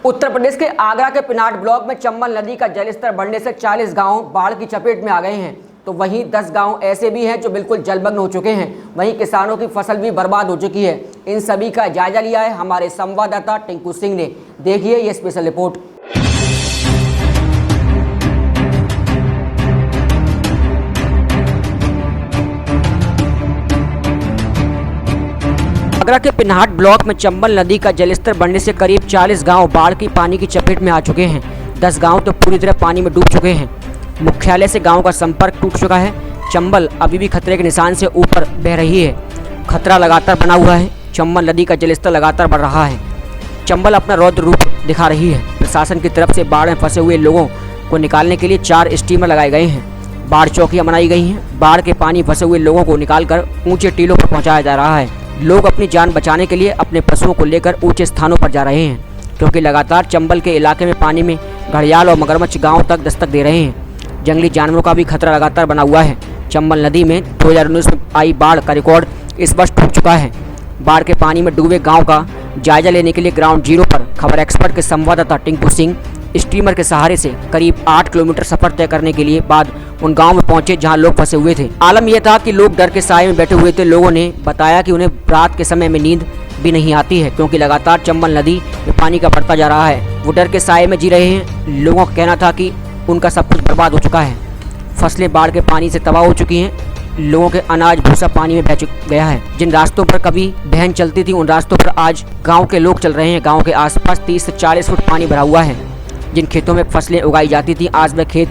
उत्तर प्रदेश के आगरा के pinnate block में चंबल नदी का जलस्तर बढ़ने से 40 गांव बाढ़ की चपेट में आ गए हैं, तो वहीं 10 गांव ऐसे भी हैं जो बिल्कुल जलमग्न हो चुके हैं। वहीं किसानों की फसल भी बर्बाद हो चुकी है। इन सभी का जायजा लिया है हमारे संवाददाता टिंकू सिंह ने। देखिए ये स्पेशल रिपोर्ट। आगरा के पिनाट ब्लॉक में चंबल नदी का जलस्तर बढ़ने से करीब 40 गांव बाढ़ की पानी की चपेट में आ चुके हैं। 10 गांव तो पूरी तरह पानी में डूब चुके हैं। मुख्यालय से गांव का संपर्क टूट चुका है। चंबल अभी भी खतरे के निशान से ऊपर बह रही है। खतरा लगातार बना हुआ है। चंबल नदी का जलस्तर लगातार बढ़ रहा है। चंबल अपना रौद्र रूप दिखा रही है। प्रशासन की तरफ से बाढ़ में फंसे हुए लोगों को निकालने के लिए 4 स्टीमर लगाए गए हैं। बाढ़ चौकियां बनाई गई हैं। बाढ़ के पानी फंसे हुए लोगों को निकालकर ऊंचे टीलों पर पहुंचाया जा रहा है। लोग अपनी जान बचाने के लिए अपने पशुओं को लेकर ऊंचे स्थानों पर जा रहे हैं, क्योंकि लगातार चंबल के इलाके में पानी में घड़ियाल और मगरमच्छ गांव तक दस्तक दे रहे हैं। जंगली जानवरों का भी खतरा लगातार बना हुआ है। चंबल नदी में 2019 में आई बाढ़ का रिकॉर्ड इस वर्ष टूट चुका है। बाढ़ के पानी में डूबे गाँव का जायजा लेने के लिए ग्राउंड जीरो पर खबर एक्सपर्ट के संवाददाता टिंकू सिंह स्टीमर के सहारे से करीब 8 किलोमीटर सफर तय करने के लिए बाद उन गांव में पहुंचे जहां लोग फंसे हुए थे। आलम यह था कि लोग डर के साए में बैठे हुए थे। लोगों ने बताया कि उन्हें रात के समय में नींद भी नहीं आती है, क्योंकि लगातार चंबल नदी में पानी का बढ़ता जा रहा है। वो डर के साए में जी रहे हैं। लोगों का कहना था कि उनका सब कुछ बर्बाद हो चुका है। फसलें बाढ़ के पानी से तबाह हो चुकी हैं। लोगों के अनाज भूसा पानी में बह गया है। जिन रास्तों पर कभी बहन चलती थी उन रास्तों पर आज गाँव के लोग चल रहे हैं। गाँव के आसपास 30 से 40 फुट पानी भरा हुआ है। जिन खेतों में फसलें उगाई जाती थी आज वह खेत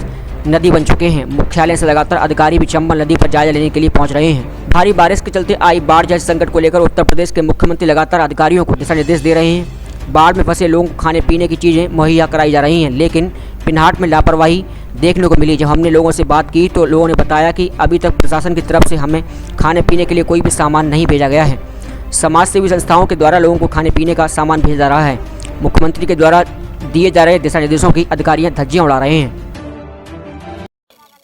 नदी बन चुके हैं। मुख्यालय से लगातार अधिकारी भी चंबल नदी पर जायजा लेने के लिए पहुंच रहे हैं। भारी बारिश के चलते आई बाढ़ जैसे संकट को लेकर उत्तर प्रदेश के मुख्यमंत्री लगातार अधिकारियों को दिशा निर्देश दे रहे हैं। बाढ़ में फंसे लोगों को खाने पीने की चीज़ें मुहैया कराई जा रही हैं, लेकिन पिनाट में लापरवाही देखने को मिली। जब हमने लोगों से बात की तो लोगों ने बताया कि अभी तक प्रशासन की तरफ से हमें खाने पीने के लिए कोई भी सामान नहीं भेजा गया है। समाज सेवी संस्थाओं के द्वारा लोगों को खाने पीने का सामान भेजा जा रहा है। मुख्यमंत्री के द्वारा दिए जा रहे दिशा निर्देशों की अधिकारियां धज्जियां उड़ा रहे हैं।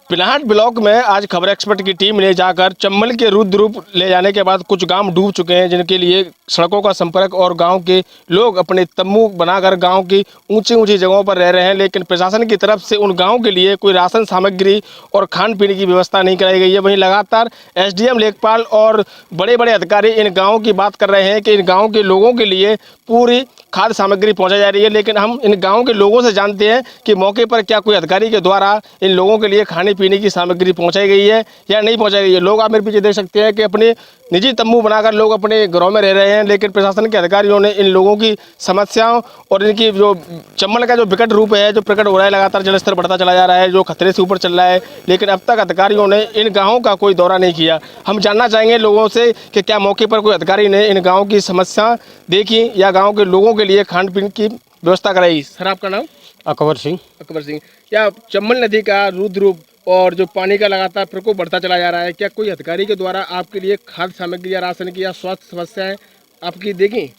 पिनाट ब्लॉक में आज खबर एक्सपर्ट की टीम ने जाकर चंबल के रुद्र रूप ले जाने के बाद कुछ गांव डूब चुके हैं, जिनके लिए सड़कों का संपर्क और गांव के लोग अपने तम्बू बनाकर गांव की ऊंची ऊंची जगहों पर रह रहे हैं। लेकिन प्रशासन की तरफ से उन गांव के लिए कोई राशन सामग्री और खान पीने की व्यवस्था नहीं कराई गई है। वहीं लगातार एसडीएम लेखपाल और बड़े बड़े अधिकारी इन गाँवों की बात कर रहे हैं कि इन गाँव के लोगों के लिए पूरी खाद्य सामग्री पहुंचाई जा रही है। लेकिन हम इन गाँव के लोगों से जानते हैं कि मौके पर क्या कोई अधिकारी के द्वारा इन लोगों के लिए खाने पीने की सामग्री पहुंचाई गई है या नहीं पहुंचाई गई है। लोग आप मेरे पीछे देख सकते हैं कि अपने निजी तंबू बनाकर लोग अपने घरों में रह रहे हैं, लेकिन प्रशासन के अधिकारियों ने इन लोगों की समस्याओं और इनकी जो चंबल का जो विकट रूप है जो प्रकट हो रहा है, लगातार जलस्तर बढ़ता चला जा रहा है, जो खतरे से ऊपर चल रहा है, लेकिन अब तक अधिकारियों ने इन गाँवों का कोई दौरा नहीं किया। हम जानना चाहेंगे लोगों से कि क्या मौके पर कोई अधिकारी ने इन गाँव की समस्या देखी या गाँव के लोगों के लिए खान पीने की व्यवस्था कराई। सर आपका नाम? अकबर सिंह। अकबर सिंह, क्या चंबल नदी का रुद्र रूप और जो पानी का लगातार प्रकोप बढ़ता चला जा रहा है, क्या कोई अधिकारी के द्वारा आपके लिए खाद्य सामग्री या राशन की या स्वास्थ्य समस्याएं आपकी देखी?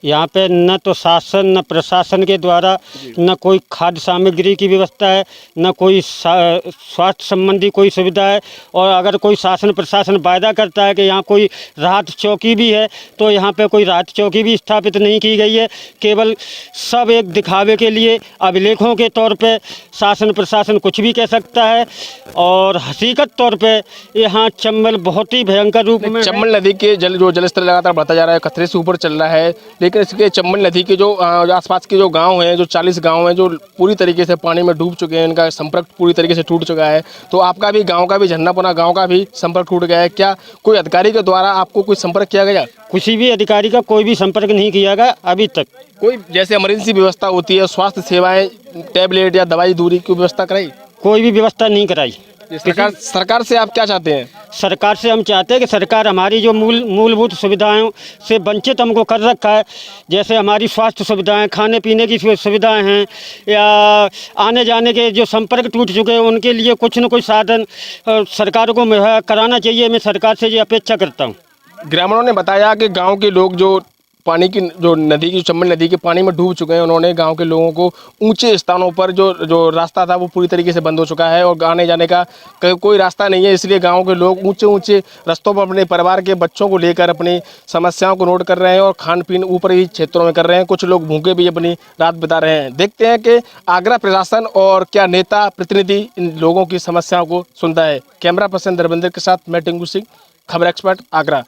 यहाँ पे न तो शासन न प्रशासन के द्वारा न कोई खाद्य सामग्री की व्यवस्था है, न कोई स्वास्थ्य संबंधी कोई सुविधा है। और अगर कोई शासन प्रशासन वायदा करता है कि यहाँ कोई राहत चौकी भी है, तो यहाँ पे कोई राहत चौकी भी स्थापित नहीं की गई है। केवल सब एक दिखावे के लिए अभिलेखों के तौर पे शासन प्रशासन कुछ भी कह सकता है। और हकीकत तौर पे यहाँ चंबल बहुत ही भयंकर रूप में चंबल नदी के जलस्तर लगातार बढ़ता जा रहा है, खतरे से ऊपर चल रहा है, लेकिन इसके चंबल नदी के जो आसपास के जो गांव हैं, जो 40 गांव हैं जो पूरी तरीके से पानी में डूब चुके हैं, इनका संपर्क पूरी तरीके से टूट चुका है। तो आपका भी गांव का भी झन्नापुरा गांव का भी संपर्क टूट गया है। क्या कोई अधिकारी के द्वारा आपको कोई संपर्क किया गया? किसी भी अधिकारी का कोई भी संपर्क नहीं किया गया अभी तक। कोई जैसे इमरजेंसी व्यवस्था होती है, स्वास्थ्य सेवाएं, टैबलेट या दवाई दूरी की व्यवस्था कराई? कोई भी व्यवस्था नहीं कराई। सरकार से आप क्या चाहते हैं? सरकार से हम चाहते हैं कि सरकार हमारी जो मूलभूत सुविधाओं से वंचित हमको कर रखा है, जैसे हमारी स्वास्थ्य सुविधाएं, खाने पीने की सुविधाएं हैं, या आने जाने के जो संपर्क टूट चुके हैं उनके लिए कुछ न कुछ साधन सरकार को मुहैया कराना चाहिए। मैं सरकार से ये अपेक्षा करता हूँ। ग्रामीणों ने बताया कि गांव के लोग जो पानी की जो नदी की चंबल नदी के पानी में डूब चुके हैं। उन्होंने गांव के लोगों को ऊंचे स्थानों पर जो रास्ता था वो पूरी तरीके से बंद हो चुका है और आने जाने का कोई रास्ता नहीं है। इसलिए गांव के लोग ऊंचे ऊंचे रास्तों पर अपने परिवार के बच्चों को लेकर अपनी समस्याओं को नोट कर रहे हैं और खान पीन ऊपर ही क्षेत्रों में कर रहे हैं। कुछ लोग भूखे भी अपनी रात बिता रहे हैं। देखते हैं कि आगरा प्रशासन और क्या नेता प्रतिनिधि इन लोगों की समस्याओं को सुनता है। कैमरा पर्सन धर्मेंद्र के साथ मैं टिंकू सिंह, खबर एक्सपर्ट, आगरा।